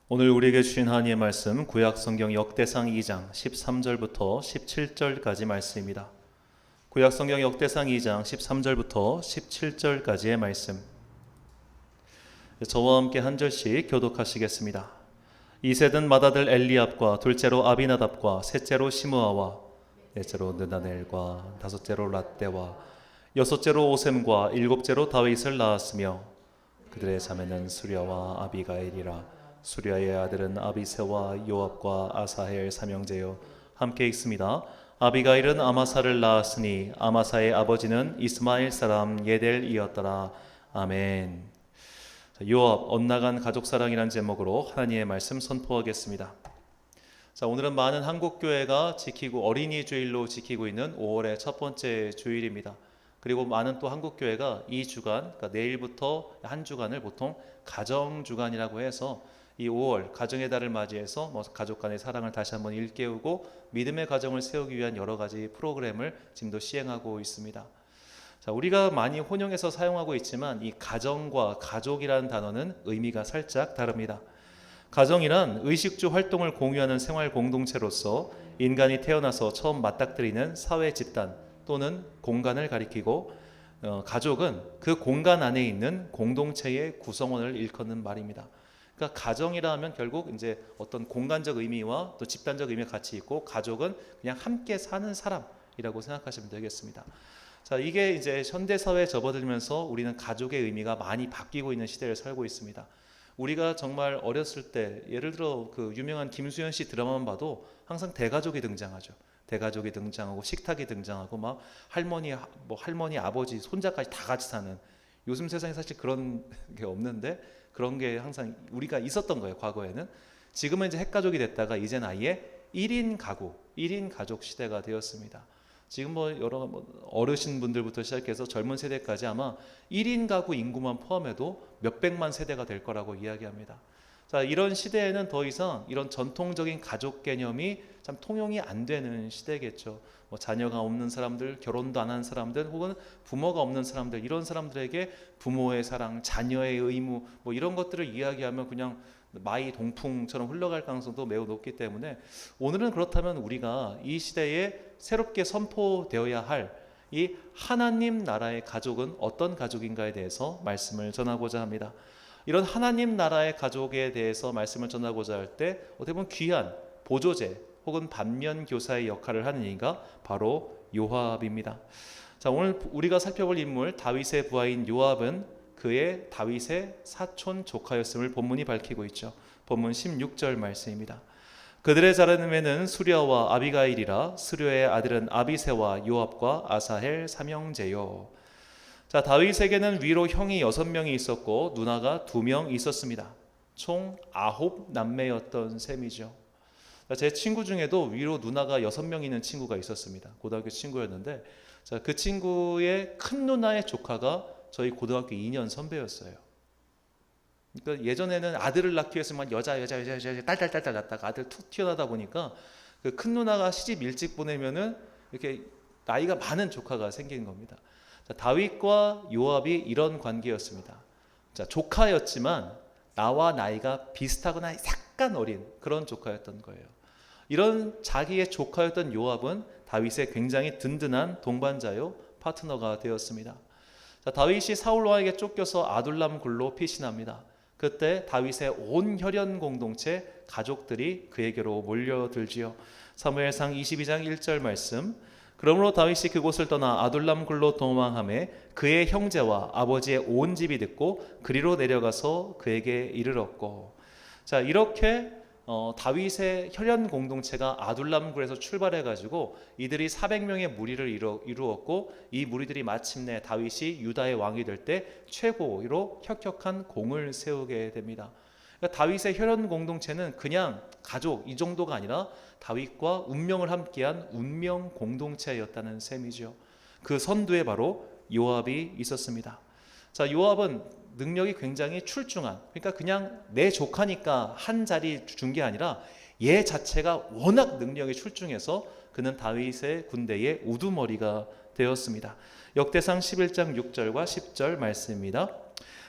오늘 우리에게 주신 하나님의 말씀 구약성경 역대상 2장 13절부터 17절까지 말씀입니다. 구약성경 역대상 2장 13절부터 17절까지의 말씀, 저와 함께 한 절씩 교독하시겠습니다. 이셋은 맏아들 엘리압과 둘째로 아비나답과 셋째로 시므아와 넷째로 느다넬과 다섯째로 랏대와 여섯째로 오셈과 일곱째로 다윗을 낳았으며 그들의 자매는 수랴와 아비가일이라. 수랴의 아들은 아비새와 요압과 아사헬 삼형제요 함께 읽습니다. 아비가일은 아마사를 낳았으니 아마사의 아버지는 이스마엘 사람 예델이었더라. 아멘. 요압 엇나간 가족사랑이라는 제목으로 하나님의 말씀 선포하겠습니다. 오늘은 많은 한국교회가 지키고 어린이 주일로 지키고 있는 5월의 첫 번째 주일입니다. 그리고 많은 또 한국교회가 이 주간, 그러니까 내일부터 한 주간을 보통 가정주간이라고 해서 이 5월 가정의 달을 맞이해서 가족 간의 사랑을 다시 한번 일깨우고 믿음의 가정을 세우기 위한 여러 가지 프로그램을 지금도 시행하고 있습니다. 우리가 많이 혼용해서 사용하고 있지만 이 가정과 가족이라는 단어는 의미가 살짝 다릅니다. 가정이란 의식주 활동을 공유하는 생활 공동체로서 인간이 태어나서 처음 맞닥뜨리는 사회 집단 또는 공간을 가리키고, 가족은 그 공간 안에 있는 공동체의 구성원을 일컫는 말입니다. 그러니까 가정이라 하면 결국 이제 어떤 공간적 의미와 또 집단적 의미가 같이 있고, 가족은 그냥 함께 사는 사람이라고 생각하시면 되겠습니다. 이게 이제 현대 사회에 접어들면서 우리는 가족의 의미가 많이 바뀌고 있는 시대를 살고 있습니다. 우리가 정말 어렸을 때 예를 들어 그 유명한 김수현 씨 드라마만 봐도 항상 대가족이 등장하죠. 대가족이 등장하고 식탁이 등장하고 막 할머니, 할머니, 아버지, 손자까지 다 같이 사는. 요즘 세상에 사실 그런 게 없는데 그런 게 항상 우리가 있었던 거예요, 과거에는. 지금은 이제 핵가족이 됐다가 이제는 아예 1인 가구, 1인 가족 시대가 되었습니다. 지금 여러 어르신분들부터 시작해서 젊은 세대까지 아마 1인 가구 인구만 포함해도 몇백만 세대가 될 거라고 이야기합니다. 이런 시대에는 더 이상 이런 전통적인 가족 개념이 참 통용이 안 되는 시대겠죠. 자녀가 없는 사람들, 결혼도 안 한 사람들, 혹은 부모가 없는 사람들, 이런 사람들에게 부모의 사랑, 자녀의 의무 이런 것들을 이야기하면 그냥 마이 동풍처럼 흘러갈 가능성도 매우 높기 때문에 오늘은 그렇다면 우리가 이 시대에 새롭게 선포되어야 할 이 하나님 나라의 가족은 어떤 가족인가에 대해서 말씀을 전하고자 합니다. 이런 하나님 나라의 가족에 대해서 말씀을 전하고자 할 때 어떻게 보면 귀한 보조제 혹은 반면교사의 역할을 하는 이가 바로 요압입니다. 오늘 우리가 살펴볼 인물 다윗의 부하인 요압은 그의 다윗의 사촌 조카였음을 본문이 밝히고 있죠. 본문 16절 말씀입니다. 그들의 자매는 수랴와 아비가일이라. 수랴의 아들은 아비새와 요압과 아사헬 삼형제요. 다윗에게는 위로 형이 6명이 있었고 누나가 2명 있었습니다. 총 9남매였던 셈이죠. 제 친구 중에도 위로 누나가 6명 있는 친구가 있었습니다. 고등학교 친구였는데 그 친구의 큰 누나의 조카가 저희 고등학교 2년 선배였어요. 그러니까 예전에는 아들을 낳기 위해서만 여자 딸 낳다가 아들 툭 튀어나다 보니까 그 큰 누나가 시집 일찍 보내면은 이렇게 나이가 많은 조카가 생긴 겁니다. 다윗과 요압이 이런 관계였습니다. 조카였지만 나와 나이가 비슷하거나 약간 어린 그런 조카였던 거예요. 이런 자기의 조카였던 요압은 다윗의 굉장히 든든한 동반자요 파트너가 되었습니다. 다윗이 사울 왕에게 쫓겨서 아둘람 굴로 피신합니다. 그때 다윗의 온 혈연 공동체 가족들이 그에게로 몰려들지요. 사무엘상 22장 1절 말씀. 그러므로 다윗이 그곳을 떠나 아둘람 굴로 도망하매 그의 형제와 아버지의 온 집이 듣고 그리로 내려가서 그에게 이르렀고. 이렇게 다윗의 혈연 공동체가 아둘람 굴에서 출발해가지고 이들이 400명의 무리를 이루었고, 이 무리들이 마침내 다윗이 유다의 왕이 될 때 최고로 혁혁한 공을 세우게 됩니다. 그러니까 다윗의 혈연 공동체는 그냥 가족 이 정도가 아니라 다윗과 운명을 함께한 운명 공동체였다는 셈이죠. 그 선두에 바로 요압이 있었습니다. 요압은 능력이 굉장히 출중한, 그러니까 그냥 내 조카니까 한 자리 준 게 아니라 얘 자체가 워낙 능력이 출중해서 그는 다윗의 군대의 우두머리가 되었습니다. 역대상 11장 6절과 10절 말씀입니다.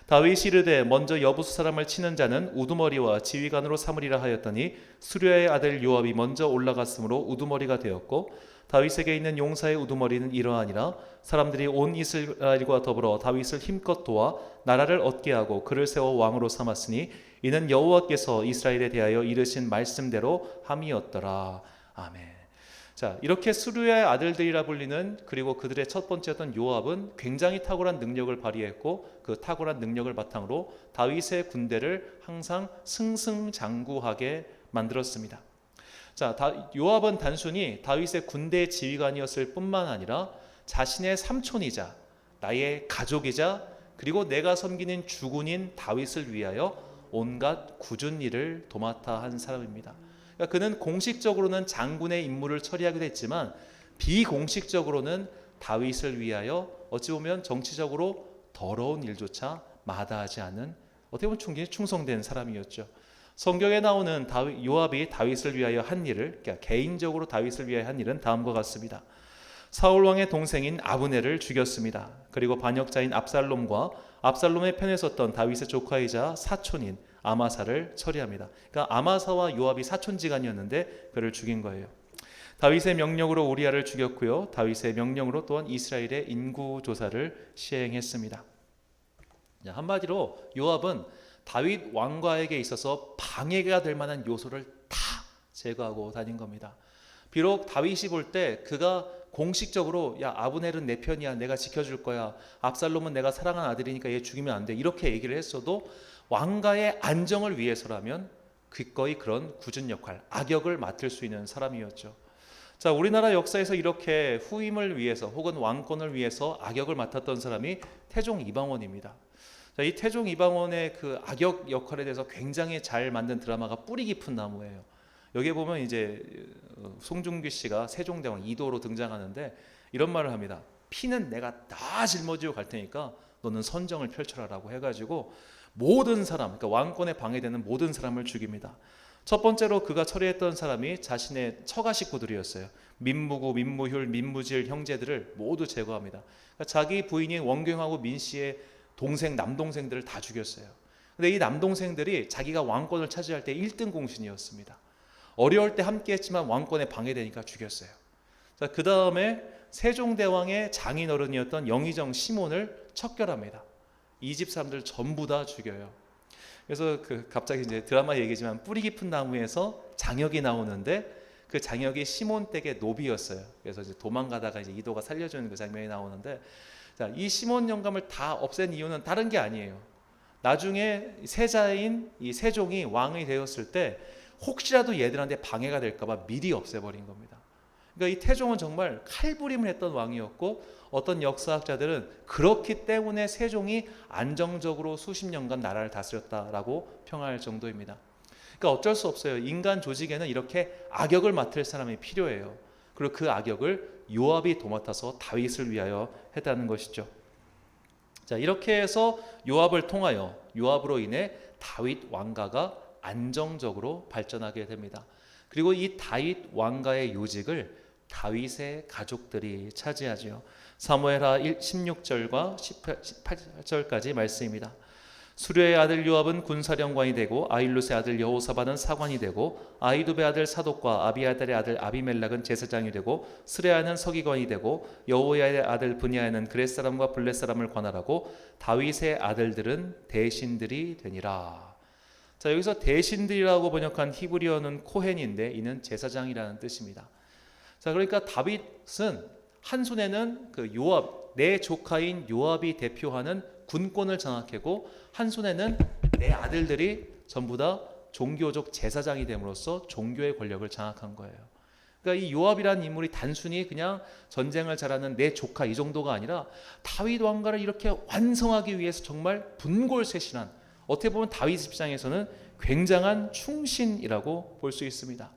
다윗이 이르되 먼저 여부수 사람을 치는 자는 우두머리와 지휘관으로 삼으리라 하였더니 수리아의 아들 요압이 먼저 올라갔으므로 우두머리가 되었고 다윗에게 있는 용사의 우두머리는 이러하니라. 사람들이 온 이스라엘과 더불어 다윗을 힘껏 도와 나라를 얻게 하고 그를 세워 왕으로 삼았으니 이는 여호와께서 이스라엘에 대하여 이르신 말씀대로 함이었더라. 아멘. 자, 이렇게 수르야의 아들들이라 불리는, 그리고 그들의 첫 번째였던 요압은 굉장히 탁월한 능력을 발휘했고 그 탁월한 능력을 바탕으로 다윗의 군대를 항상 승승장구하게 만들었습니다. 자, 요압은 단순히 다윗의 군대 지휘관이었을 뿐만 아니라 자신의 삼촌이자 나의 가족이자 그리고 내가 섬기는 주군인 다윗을 위하여 온갖 굳은 일을 도맡아 한 사람입니다. 그러니까 그는 공식적으로는 장군의 임무를 처리하기도 했지만 비공식적으로는 다윗을 위하여 어찌 보면 정치적으로 더러운 일조차 마다하지 않은, 어떻게 보면 충성된 사람이었죠. 성경에 나오는 요압이 다윗을 위하여 한 일을, 그러니까 개인적으로 다윗을 위하여 한 일은 다음과 같습니다. 사울 왕의 동생인 아브넬을 죽였습니다. 그리고 반역자인 압살롬과 압살롬의 편에 섰던 다윗의 조카이자 사촌인 아마사를 처리합니다. 그러니까 아마사와 요압이 사촌지간이었는데 그를 죽인 거예요. 다윗의 명령으로 우리아를 죽였고요. 다윗의 명령으로 또한 이스라엘의 인구 조사를 시행했습니다. 한마디로 요압은 다윗 왕과에게 있어서 방해가 될 만한 요소를 다 제거하고 다닌 겁니다. 비록 다윗이 볼 때 그가 공식적으로 야 아브넬은 내 편이야, 내가 지켜줄 거야, 압살롬은 내가 사랑하는 아들이니까 얘 죽이면 안 돼, 이렇게 얘기를 했어도 왕가의 안정을 위해서라면 기꺼이 그런 굳은 역할, 악역을 맡을 수 있는 사람이었죠. 자, 우리나라 역사에서 이렇게 후임을 위해서 혹은 왕권을 위해서 악역을 맡았던 사람이 태종 이방원입니다. 자, 이 태종 이방원의 그 악역 역할에 대해서 굉장히 잘 만든 드라마가 뿌리 깊은 나무예요. 여기에 보면 이제 송중기 씨가 세종대왕 이도로 등장하는데 이런 말을 합니다. 피는 내가 다 짊어지고 갈 테니까 너는 선정을 펼쳐라라고 해가지고 모든 사람, 그러니까 왕권에 방해되는 모든 사람을 죽입니다. 첫 번째로 그가 처리했던 사람이 자신의 처가 식구들이었어요. 민무구, 민무휼, 민무질 형제들을 모두 제거합니다. 그러니까 자기 부인인 원경하고 민씨의 동생, 남동생들을 다 죽였어요. 근데 이 남동생들이 자기가 왕권을 차지할 때 1등 공신이었습니다. 어려울 때 함께했지만 왕권에 방해되니까 죽였어요. 자, 그 다음에 세종대왕의 장인어른이었던 영의정 시몬을 척결합니다. 이 집 사람들 전부 다 죽여요. 그래서 갑자기 이제 드라마 얘기지만 뿌리 깊은 나무에서 장혁이 나오는데 그 장혁이 시몬 댁의 노비였어요. 그래서 이제 도망가다가 이제 이도가 살려주는 그 장면이 나오는데, 자, 이 시몬 영감을 다 없앤 이유는 다른 게 아니에요. 나중에 세자인 이 세종이 왕이 되었을 때 혹시라도 얘들한테 방해가 될까봐 미리 없애버린 겁니다. 그러니까 이 태종은 정말 칼부림을 했던 왕이었고, 어떤 역사학자들은 그렇기 때문에 세종이 안정적으로 수십 년간 나라를 다스렸다라고 평할 정도입니다. 그러니까 어쩔 수 없어요. 인간 조직에는 이렇게 악역을 맡을 사람이 필요해요. 그리고 그 악역을 요압이 도맡아서 다윗을 위하여 했다는 것이죠. 자, 이렇게 해서 요압을 통하여, 요압으로 인해 다윗 왕가가 안정적으로 발전하게 됩니다. 그리고 이 다윗 왕가의 요직을 다윗의 가족들이 차지하죠. 사무엘하 16절과 18절까지 말씀입니다. 수르의 아들 요압은 군사령관이 되고 아힐룻의 아들 여호사밧은 사관이 되고 아히두베 아들 사독과 아비아달의 아들 아비멜렉은 제사장이 되고 스레야는 서기관이 되고 여호야의 아들 브니야는 그렛 사람과 블렛 사람을 관할하고 다윗의 아들들은 대신들이 되니라. 자, 여기서 대신들이라고 번역한 히브리어는 코헨인데 이는 제사장이라는 뜻입니다. 자, 그러니까 다윗은 한 손에는 그 요압, 내 조카인 요압이 대표하는 군권을 장악하고 한 손에는 내 아들들이 전부 다 종교적 제사장이 됨으로써 종교의 권력을 장악한 거예요. 그러니까 이 요압이라는 인물이 단순히 그냥 전쟁을 잘하는 내 조카 이 정도가 아니라 다윗 왕가를 이렇게 완성하기 위해서 정말 분골쇄신한, 어떻게 보면 다윗 입장에서는 굉장한 충신이라고 볼 수 있습니다.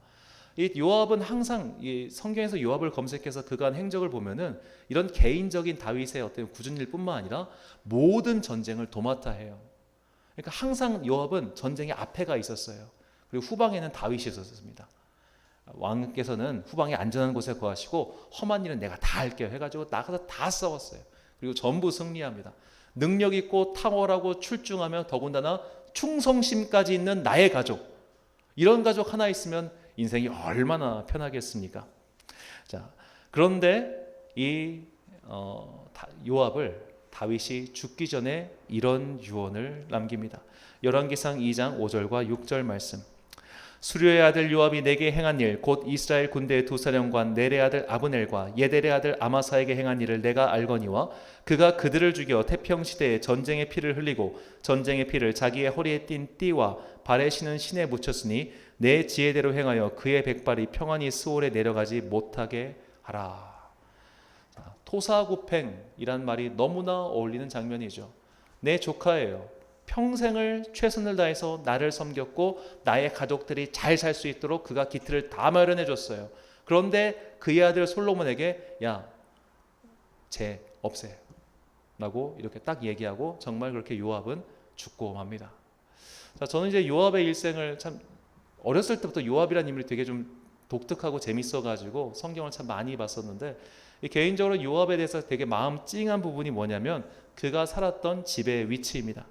이 요압은 항상 이 성경에서 요압을 검색해서 그간 행적을 보면은 이런 개인적인 다윗의 어떤 굳은 일뿐만 아니라 모든 전쟁을 도맡아 해요. 그러니까 항상 요압은 전쟁의 앞에가 있었어요. 그리고 후방에는 다윗이 있었습니다. 왕께서는 후방에 안전한 곳에 거하시고 험한 일은 내가 다 할게요 해가지고 나가서 다 싸웠어요. 그리고 전부 승리합니다. 능력 있고 탁월하고 출중하며 더군다나 충성심까지 있는 나의 가족, 이런 가족 하나 있으면 인생이 얼마나 편하겠습니까? 자, 그런데 이 요압을 다윗이 죽기 전에 이런 유언을 남깁니다. 열왕기상 2장 5절과 6절 말씀. 수류의 아들 요압이 내게 행한 일, 곧 이스라엘 군대의 두 사령관 넬의 아들 아브넬과 예델의 아들 아마사에게 행한 일을 내가 알거니와 그가 그들을 죽여 태평시대에 전쟁의 피를 흘리고 전쟁의 피를 자기의 허리에 띤 띠와 발에 신은 신에 묻혔으니 내 지혜대로 행하여 그의 백발이 평안히 스올에 내려가지 못하게 하라. 토사구팽이란 말이 너무나 어울리는 장면이죠. 내 조카예요. 평생을 최선을 다해서 나를 섬겼고 나의 가족들이 잘 살 수 있도록 그가 기틀을 다 마련해 줬어요. 그런데 그의 아들 솔로몬에게 야, 쟤 없애 라고 이렇게 딱 얘기하고 정말 그렇게 요압은 죽고 맙니다. 자, 저는 이제 요압의 일생을 참 어렸을 때부터 요압이라는 인물이 되게 좀 독특하고 재밌어가지고 성경을 참 많이 봤었는데 개인적으로 요압에 대해서 되게 마음 찡한 부분이 뭐냐면 그가 살았던 집의 위치입니다.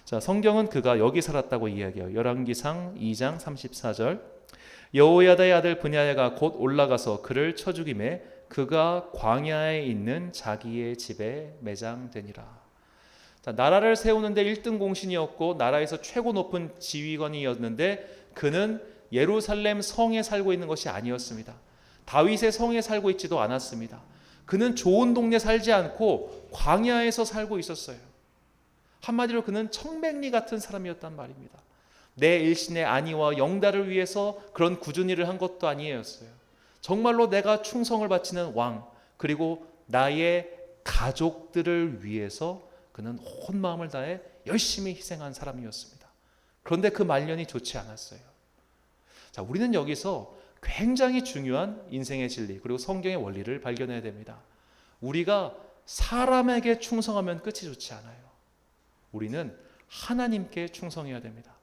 자, 성경은 그가 여기 살았다고 이야기해요. 열왕기상 2장 34절. 여호야다의 아들 브냐야가 곧 올라가서 그를 쳐 죽이매 그가 광야에 있는 자기의 집에 매장되니라. 자, 나라를 세우는데 1등 공신이었고 나라에서 최고 높은 지휘관이었는데 그는 예루살렘 성에 살고 있는 것이 아니었습니다. 다윗의 성에 살고 있지도 않았습니다. 그는 좋은 동네 살지 않고 광야에서 살고 있었어요. 한마디로 그는 청백리 같은 사람이었단 말입니다. 내 일신의 안위와 영달을 위해서 그런 굳은 일을 한 것도 아니었어요. 정말로 내가 충성을 바치는 왕, 그리고 나의 가족들을 위해서 그는 온 마음을 다해 열심히 희생한 사람이었습니다. 그런데 그 말년이 좋지 않았어요. 자, 우리는 여기서 굉장히 중요한 인생의 진리, 그리고 성경의 원리를 발견해야 됩니다. 우리가 사람에게 충성하면 끝이 좋지 않아요. 우리는 하나님께 충성해야 됩니다.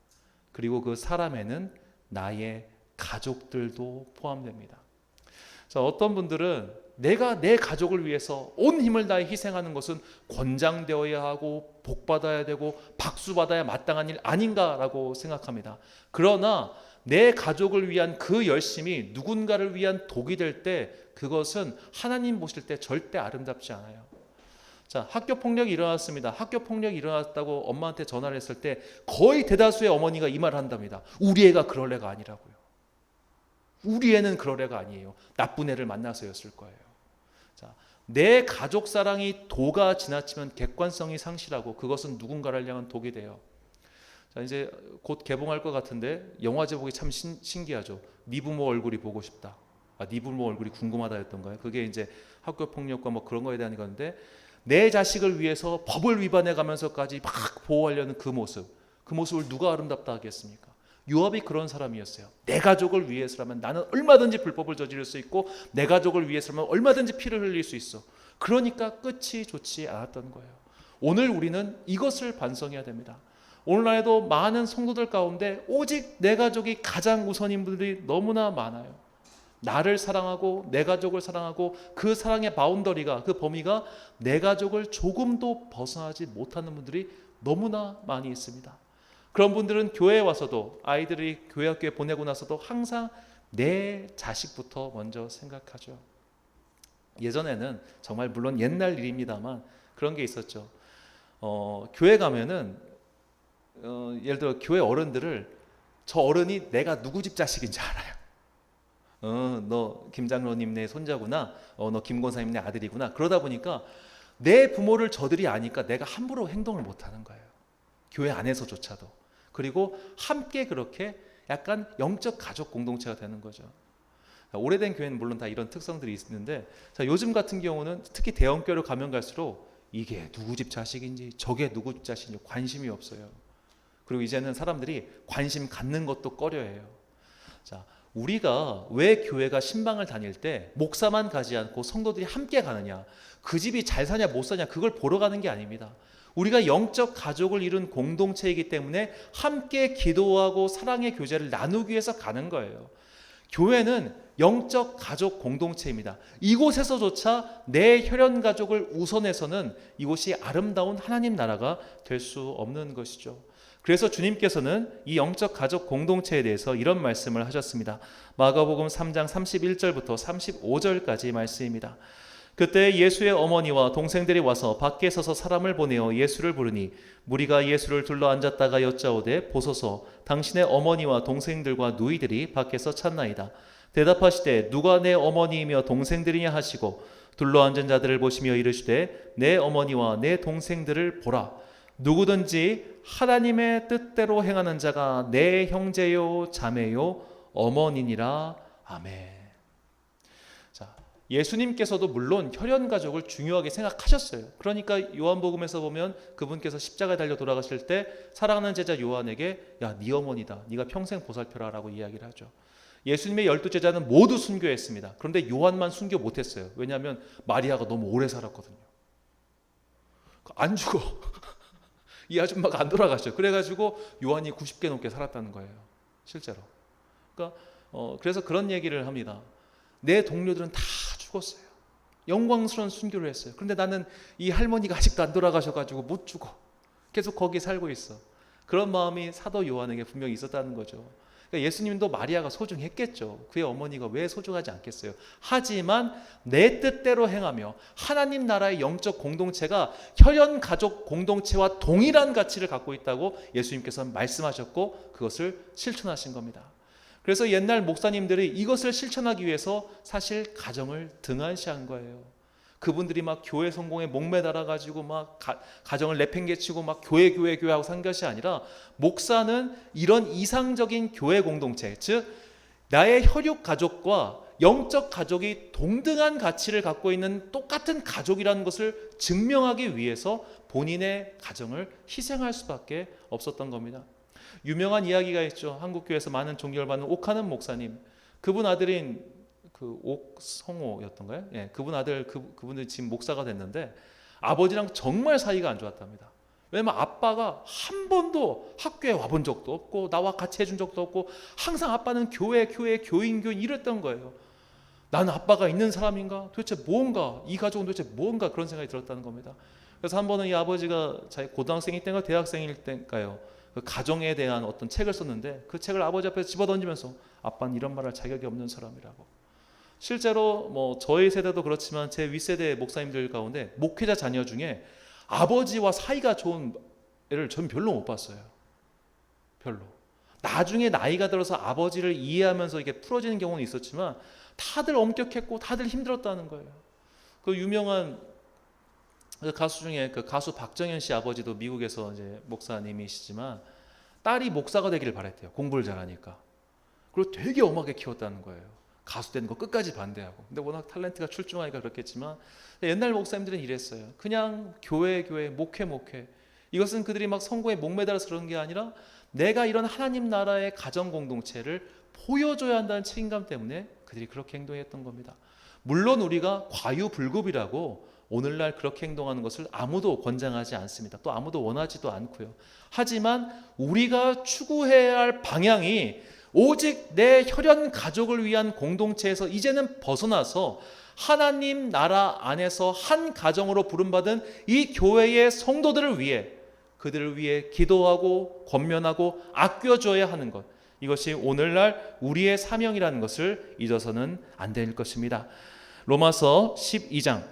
그리고 그 사람에는 나의 가족들도 포함됩니다. 자, 어떤 분들은 내가 내 가족을 위해서 온 힘을 다해 희생하는 것은 권장되어야 하고 복받아야 되고 박수받아야 마땅한 일 아닌가라고 생각합니다. 그러나 내 가족을 위한 그 열심이 누군가를 위한 독이 될 때 그것은 하나님 보실 때 절대 아름답지 않아요. 자, 학교 폭력이 일어났습니다. 학교 폭력이 일어났다고 엄마한테 전화를 했을 때 거의 대다수의 어머니가 이 말을 한답니다. 우리 애가 그럴 애가 아니라고요. 우리 애는 그럴 애가 아니에요. 나쁜 애를 만나서였을 거예요. 자, 내 가족 사랑이 도가 지나치면 객관성이 상실하고 그것은 누군가를 향한 독이 돼요. 자, 이제 곧 개봉할 것 같은데 영화 제목이 참 신기하죠. 네 부모 얼굴이 보고 싶다. 네 부모 얼굴이 궁금하다였던가요? 그게 이제 학교 폭력과 뭐 그런 거에 대한 건데 내 자식을 위해서 법을 위반해 가면서까지 막 보호하려는 그 모습을 누가 아름답다 하겠습니까? 요압이 그런 사람이었어요. 내 가족을 위해서라면 나는 얼마든지 불법을 저지를 수 있고 내 가족을 위해서라면 얼마든지 피를 흘릴 수 있어. 그러니까 끝이 좋지 않았던 거예요. 오늘 우리는 이것을 반성해야 됩니다. 오늘날에도 많은 성도들 가운데 오직 내 가족이 가장 우선인 분들이 너무나 많아요. 나를 사랑하고 내 가족을 사랑하고 그 사랑의 바운더리가, 그 범위가 내 가족을 조금도 벗어나지 못하는 분들이 너무나 많이 있습니다. 그런 분들은 교회에 와서도, 아이들이 교회 학교에 보내고 나서도 항상 내 자식부터 먼저 생각하죠. 예전에는 정말 물론 옛날 일입니다만 그런 게 있었죠. 교회 가면은 예를 들어 교회 어른들을, 저 어른이 내가 누구 집 자식인지 알아요. 너 김장로님네 손자구나. 너 김권사님네 아들이구나. 그러다 보니까 내 부모를 저들이 아니까 내가 함부로 행동을 못하는 거예요. 교회 안에서조차도. 그리고 함께 그렇게 약간 영적 가족 공동체가 되는 거죠. 오래된 교회는 물론 다 이런 특성들이 있는데, 자, 요즘 같은 경우는 특히 대형교회로 가면 갈수록 이게 누구 집 자식인지 저게 누구 집 자식인지 관심이 없어요. 그리고 이제는 사람들이 관심 갖는 것도 꺼려해요. 자, 우리가 왜 교회가 신방을 다닐 때 목사만 가지 않고 성도들이 함께 가느냐, 그 집이 잘 사냐 못 사냐 그걸 보러 가는 게 아닙니다. 우리가 영적 가족을 이룬 공동체이기 때문에 함께 기도하고 사랑의 교제를 나누기 위해서 가는 거예요. 교회는 영적 가족 공동체입니다. 이곳에서조차 내 혈연 가족을 우선해서는 이곳이 아름다운 하나님 나라가 될 수 없는 것이죠. 그래서 주님께서는 이 영적 가족 공동체에 대해서 이런 말씀을 하셨습니다. 마가복음 3장 31절부터 35절까지 말씀입니다. 그때 예수의 어머니와 동생들이 와서 밖에 서서 사람을 보내어 예수를 부르니 무리가 예수를 둘러 앉았다가 여짜오되 보소서 당신의 어머니와 동생들과 누이들이 밖에서 찾나이다. 대답하시되 누가 내 어머니이며 동생들이냐 하시고 둘러 앉은 자들을 보시며 이르시되 내 어머니와 내 동생들을 보라. 누구든지 하나님의 뜻대로 행하는 자가 내 형제요 자매요 어머니니라. 아멘. 자, 예수님께서도 물론 혈연 가족을 중요하게 생각하셨어요. 그러니까 요한복음에서 보면 그분께서 십자가에 달려 돌아가실 때 사랑하는 제자 요한에게 야, 네 어머니다. 네가 평생 보살펴라 라고 이야기를 하죠. 예수님의 12제자는 모두 순교했습니다. 그런데 요한만 순교 못했어요. 왜냐하면 마리아가 너무 오래 살았거든요. 안 죽어. 이 아줌마가 안 돌아가셔. 그래가지고 요한이 90개 넘게 살았다는 거예요. 실제로. 그러니까 그래서 그런 얘기를 합니다. 내 동료들은 다 죽었어요. 영광스러운 순교를 했어요. 그런데 나는 이 할머니가 아직도 안 돌아가셔가지고 못 죽어. 계속 거기 살고 있어. 그런 마음이 사도 요한에게 분명히 있었다는 거죠. 그러니까 예수님도 마리아가 소중했겠죠. 그의 어머니가 왜 소중하지 않겠어요. 하지만 내 뜻대로 행하며 하나님 나라의 영적 공동체가 혈연 가족 공동체와 동일한 가치를 갖고 있다고 예수님께서 말씀하셨고 그것을 실천하신 겁니다. 그래서 옛날 목사님들이 이것을 실천하기 위해서 사실 가정을 등한시한 거예요. 그분들이 막 교회 성공에 목매달아 가지고 막 가정을 내팽개치고 막 교회 하고 산 것이 아니라 목사는 이런 이상적인 교회 공동체, 즉 나의 혈육 가족과 영적 가족이 동등한 가치를 갖고 있는 똑같은 가족이라는 것을 증명하기 위해서 본인의 가정을 희생할 수밖에 없었던 겁니다. 유명한 이야기가 있죠. 한국교회에서 많은 존경을 받는 옥하는 목사님, 그분 아들인 그 옥성호였던가요? 예, 그분 아들 그분은 지금 목사가 됐는데 아버지랑 정말 사이가 안 좋았답니다. 왜냐면 아빠가 한 번도 학교에 와본 적도 없고 나와 같이 해준 적도 없고 항상 아빠는 교회 교인 이랬던 거예요. 나는 아빠가 있는 사람인가? 도대체 뭔가 이 가족은 도대체 뭔가 그런 생각이 들었다는 겁니다. 그래서 한 번은 이 아버지가 자기 고등학생일 때인가 대학생일 때인가요? 그 가정에 대한 어떤 책을 썼는데 그 책을 아버지 앞에 집어던지면서 아빠는 이런 말할 자격이 없는 사람이라고. 실제로 뭐 저희 세대도 그렇지만 제 윗세대 목사님들 가운데 목회자 자녀 중에 아버지와 사이가 좋은 애를 전 별로 못 봤어요. 별로. 나중에 나이가 들어서 아버지를 이해하면서 이게 풀어지는 경우는 있었지만 다들 엄격했고 다들 힘들었다는 거예요. 그 유명한 가수 중에 그 가수 박정현 씨 아버지도 미국에서 이제 목사님이시지만 딸이 목사가 되기를 바랬대요. 공부를 잘하니까. 그리고 되게 엄하게 키웠다는 거예요. 가수 되는 거 끝까지 반대하고. 근데 워낙 탤런트가 출중하니까 그렇겠지만 옛날 목사님들은 이랬어요. 그냥 교회 목회. 이것은 그들이 막 성공에 목매달아서 그런 게 아니라 내가 이런 하나님 나라의 가정 공동체를 보여줘야 한다는 책임감 때문에 그들이 그렇게 행동했던 겁니다. 물론 우리가 과유불급이라고 오늘날 그렇게 행동하는 것을 아무도 권장하지 않습니다. 또 아무도 원하지도 않고요. 하지만 우리가 추구해야 할 방향이 오직 내 혈연 가족을 위한 공동체에서 이제는 벗어나서 하나님 나라 안에서 한 가정으로 부름받은 이 교회의 성도들을 위해 그들을 위해 기도하고 권면하고 아껴줘야 하는 것, 이것이 오늘날 우리의 사명이라는 것을 잊어서는 안 될 것입니다. 로마서 12장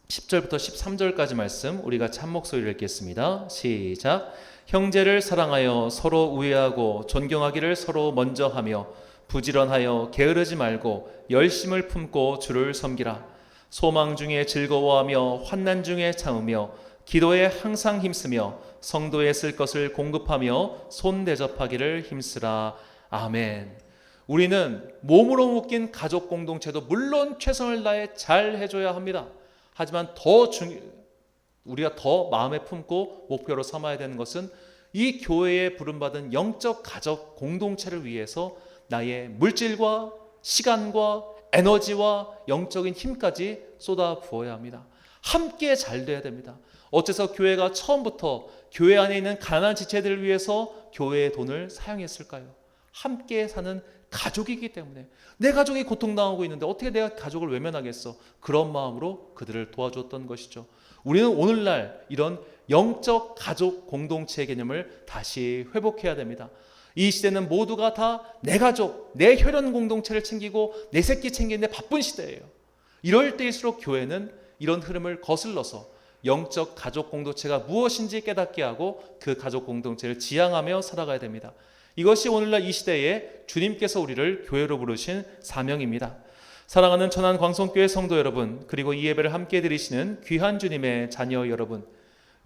10절부터 13절까지 말씀 우리가 참목소리를 읽겠습니다. 시작. 형제를 사랑하여 서로 우애하고 존경하기를 서로 먼저 하며 부지런하여 게으르지 말고 열심을 품고 주를 섬기라. 소망 중에 즐거워하며 환난 중에 참으며 기도에 항상 힘쓰며 성도에 쓸 것을 공급하며 손 대접하기를 힘쓰라. 아멘. 우리는 몸으로 묶인 가족 공동체도 물론 최선을 다해 잘 해줘야 합니다. 하지만 우리가 더 마음에 품고 목표로 삼아야 되는 것은 이 교회에 부름받은 영적 가족 공동체를 위해서 나의 물질과 시간과 에너지와 영적인 힘까지 쏟아 부어야 합니다. 함께 잘 돼야 됩니다. 어째서 교회가 처음부터 교회 안에 있는 가난한 지체들을 위해서 교회의 돈을 사용했을까요? 함께 사는 가족이기 때문에 내 가족이 고통당하고 있는데 어떻게 내가 가족을 외면하겠어? 그런 마음으로 그들을 도와줬던 것이죠. 우리는 오늘날 이런 영적 가족 공동체의 개념을 다시 회복해야 됩니다. 이 시대는 모두가 다 내 가족, 내 혈연 공동체를 챙기고 내 새끼 챙기는데 바쁜 시대예요. 이럴 때일수록 교회는 이런 흐름을 거슬러서 영적 가족 공동체가 무엇인지 깨닫게 하고 그 가족 공동체를 지향하며 살아가야 됩니다. 이것이 오늘날 이 시대에 주님께서 우리를 교회로 부르신 사명입니다. 사랑하는 천안 광성교회 성도 여러분, 그리고 이 예배를 함께 드리시는 귀한 주님의 자녀 여러분,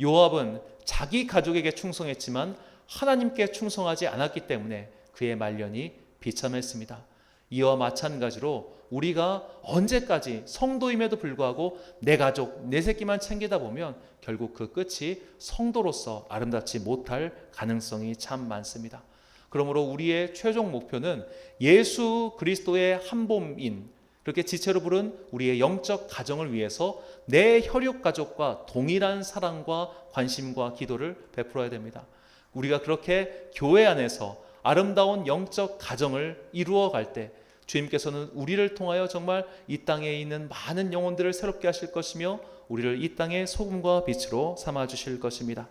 요압은 자기 가족에게 충성했지만 하나님께 충성하지 않았기 때문에 그의 말년이 비참했습니다. 이와 마찬가지로 우리가 언제까지 성도임에도 불구하고 내 가족, 내 새끼만 챙기다 보면 결국 그 끝이 성도로서 아름답지 못할 가능성이 참 많습니다. 그러므로 우리의 최종 목표는 예수 그리스도의 한몸인, 그렇게 지체로 부른 우리의 영적 가정을 위해서 내 혈육 가족과 동일한 사랑과 관심과 기도를 베풀어야 됩니다. 우리가 그렇게 교회 안에서 아름다운 영적 가정을 이루어 갈 때 주님께서는 우리를 통하여 정말 이 땅에 있는 많은 영혼들을 새롭게 하실 것이며 우리를 이 땅의 소금과 빛으로 삼아 주실 것입니다.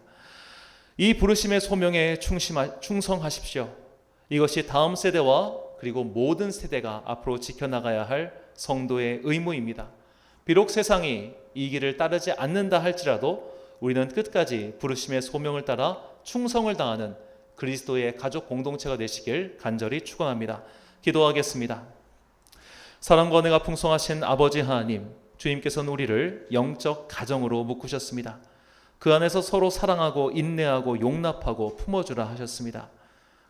이 부르심의 소명에 충성하십시오. 이것이 다음 세대와 그리고 모든 세대가 앞으로 지켜나가야 할 성도의 의무입니다. 비록 세상이 이 길을 따르지 않는다 할지라도 우리는 끝까지 부르심의 소명을 따라 충성을 다하는 그리스도의 가족 공동체가 되시길 간절히 축원합니다. 기도하겠습니다. 사랑과 은혜가 풍성하신 아버지 하나님, 주님께서는 우리를 영적 가정으로 묶으셨습니다. 그 안에서 서로 사랑하고 인내하고 용납하고 품어주라 하셨습니다.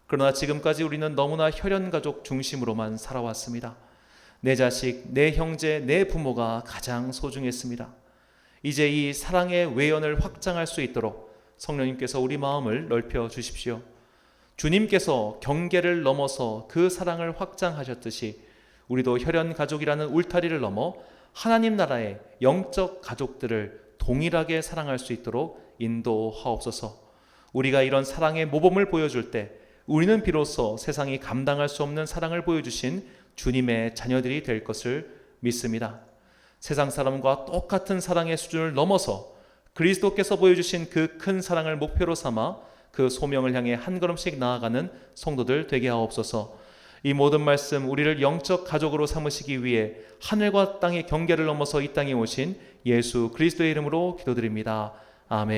그러나 지금까지 우리는 너무나 혈연가족 중심으로만 살아왔습니다. 내 자식, 내 형제, 내 부모가 가장 소중했습니다. 이제 이 사랑의 외연을 확장할 수 있도록 성령님께서 우리 마음을 넓혀 주십시오. 주님께서 경계를 넘어서 그 사랑을 확장하셨듯이 우리도 혈연가족이라는 울타리를 넘어 하나님 나라의 영적 가족들을 동일하게 사랑할 수 있도록 인도하옵소서. 우리가 이런 사랑의 모범을 보여줄 때 우리는 비로소 세상이 감당할 수 없는 사랑을 보여주신 주님의 자녀들이 될 것을 믿습니다. 세상 사람과 똑같은 사랑의 수준을 넘어서 그리스도께서 보여주신 그 큰 사랑을 목표로 삼아 그 소명을 향해 한 걸음씩 나아가는 성도들 되게 하옵소서. 이 모든 말씀 우리를 영적 가족으로 삼으시기 위해 하늘과 땅의 경계를 넘어서 이 땅에 오신 예수 그리스도의 이름으로 기도드립니다. 아멘.